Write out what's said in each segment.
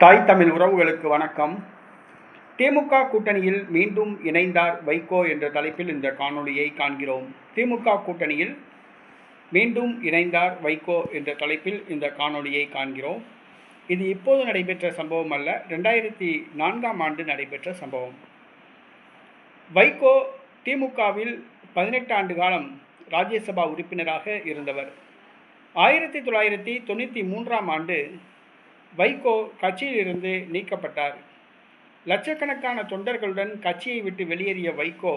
தாய் தமிழ் உறவுகளுக்கு வணக்கம். திமுக கூட்டணியில் மீண்டும் இணைந்தார் வைகோ என்ற தலைப்பில் இந்த காணொளியை காண்கிறோம். திமுக கூட்டணியில் மீண்டும் இணைந்தார் வைகோ என்ற தலைப்பில் இந்த காணொளியை காண்கிறோம். இது இப்போது நடைபெற்ற சம்பவம் அல்ல, 2004ஆம் ஆண்டு நடைபெற்ற சம்பவம். வைகோ திமுகவில் 18 ஆண்டு காலம் ராஜ்யசபா உறுப்பினராக இருந்தவர். 1993ஆம் ஆண்டு வைகோ கட்சியில் இருந்து நீக்கப்பட்டார். லட்சக்கணக்கான தொண்டர்களுடன் கட்சியை விட்டு வெளியேறிய வைகோ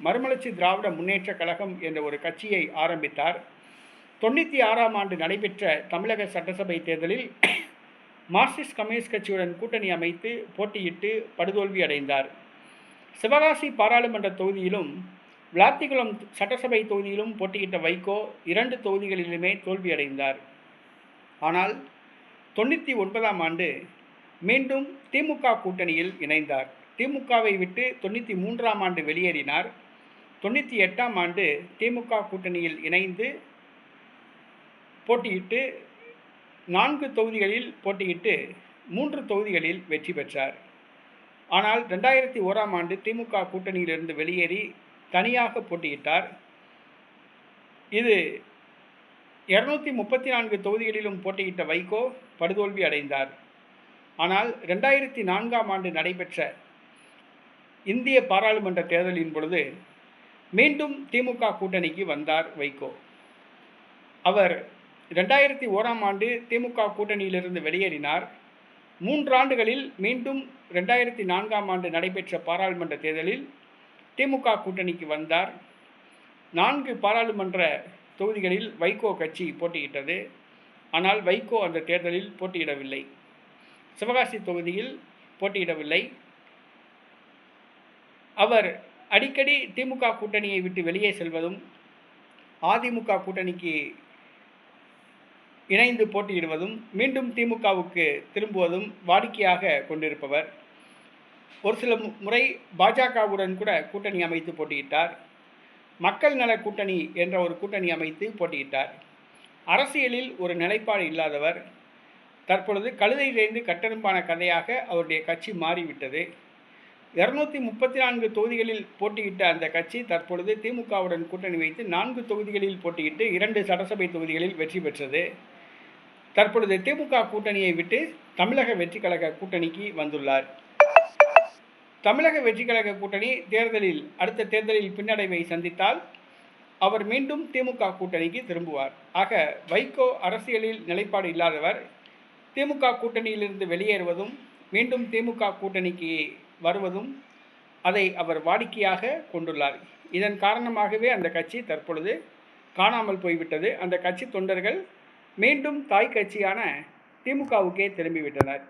மறுமலர்ச்சி திராவிட முன்னேற்றக் கழகம் என்ற ஒரு கட்சியை ஆரம்பித்தார். 96ஆம் ஆண்டு நடைபெற்ற தமிழக சட்டசபை தேர்தலில் மார்க்சிஸ்ட் கம்யூனிஸ்ட் கட்சியுடன் கூட்டணி அமைத்து போட்டியிட்டு படுதோல்வி அடைந்தார். சிவகாசி பாராளுமன்ற தொகுதியிலும் விளாத்திகுளம் சட்டசபை தொகுதியிலும் போட்டியிட்ட வைகோ 2 தொகுதிகளிலுமே தோல்வியடைந்தார். ஆனால் 99ஆம் ஆண்டு மீண்டும் திமுக கூட்டணியில் இணைந்தார். திமுகவை விட்டு 93ஆம் ஆண்டு வெளியேறினார். 98ஆம் ஆண்டு திமுக கூட்டணியில் இணைந்து போட்டியிட்டு 4 தொகுதிகளில் போட்டியிட்டு 3 தொகுதிகளில் வெற்றி பெற்றார். ஆனால் 2001ஆம் ஆண்டு திமுக கூட்டணியிலிருந்து வெளியேறி தனியாக போட்டியிட்டார். இது 234 தொகுதிகளிலும் போட்டியிட்ட வைகோ படுதோல்வி அடைந்தார். ஆனால் 2004ஆம் ஆண்டு நடைபெற்ற இந்திய பாராளுமன்ற தேர்தலின் பொழுது மீண்டும் திமுக கூட்டணிக்கு வந்தார் வைகோ. அவர் 2001ஆம் ஆண்டு திமுக கூட்டணியிலிருந்து வெளியேறினார். 3 ஆண்டுகளில் மீண்டும் 2004ஆம் ஆண்டு நடைபெற்ற பாராளுமன்ற தேர்தலில் திமுக கூட்டணிக்கு வந்தார். 4 பாராளுமன்ற தொகுதிகளில் வைகோ கட்சி போட்டியிட்டது. ஆனால் வைகோ அந்த தேர்தலில் போட்டியிடவில்லை. சிவகாசி தொகுதியில் போட்டியிடவில்லை. அவர் அடிக்கடி திமுக கூட்டணியை விட்டு வெளியே செல்வதும் அதிமுக கூட்டணிக்கு இணைந்து போட்டியிடுவதும் மீண்டும் திமுகவுக்கு திரும்புவதும் வாடிக்கையாக கொண்டிருப்பவர். ஒரு சில முறை பாஜகவுடன் கூட கூட்டணி அமைத்து போட்டியிட்டார். மக்கள் நல கூட்டணி என்ற ஒரு கூட்டணி அமைத்து போட்டியிட்டார். அரசியலில் ஒரு நிலைப்பாடு இல்லாதவர். தற்பொழுது கழுதையிலிருந்து கட்டெரும்பான கதையாக அவருடைய கட்சி மாறிவிட்டது. 234 தொகுதிகளில் போட்டியிட்ட அந்த கட்சி தற்பொழுது திமுகவுடன் கூட்டணி வைத்து 4 தொகுதிகளில் போட்டியிட்டு 2 சட்டசபை தொகுதிகளில் வெற்றி பெற்றது. தற்பொழுது திமுக கூட்டணியை விட்டு தமிழக வெற்றிக் கழக கூட்டணிக்கு வந்துள்ளார். தமிழக வெற்றிக் கழக கூட்டணி அடுத்த தேர்தலில் பின்னடைவை சந்தித்தால் அவர் மீண்டும் திமுக கூட்டணிக்கு திரும்புவார். ஆக வைகோ அரசியலில் நிலைப்பாடு இல்லாதவர். திமுக கூட்டணியிலிருந்து வெளியேறுவதும் மீண்டும் திமுக கூட்டணிக்கு வருவதும் அதை அவர் வாடிக்கையாக கொண்டுள்ளார். இதன் காரணமாகவே அந்த கட்சி தற்பொழுது காணாமல் போய்விட்டது. அந்த கட்சி தொண்டர்கள் மீண்டும் தாய் கட்சியான திமுகவுக்கே திரும்பிவிட்டனர்.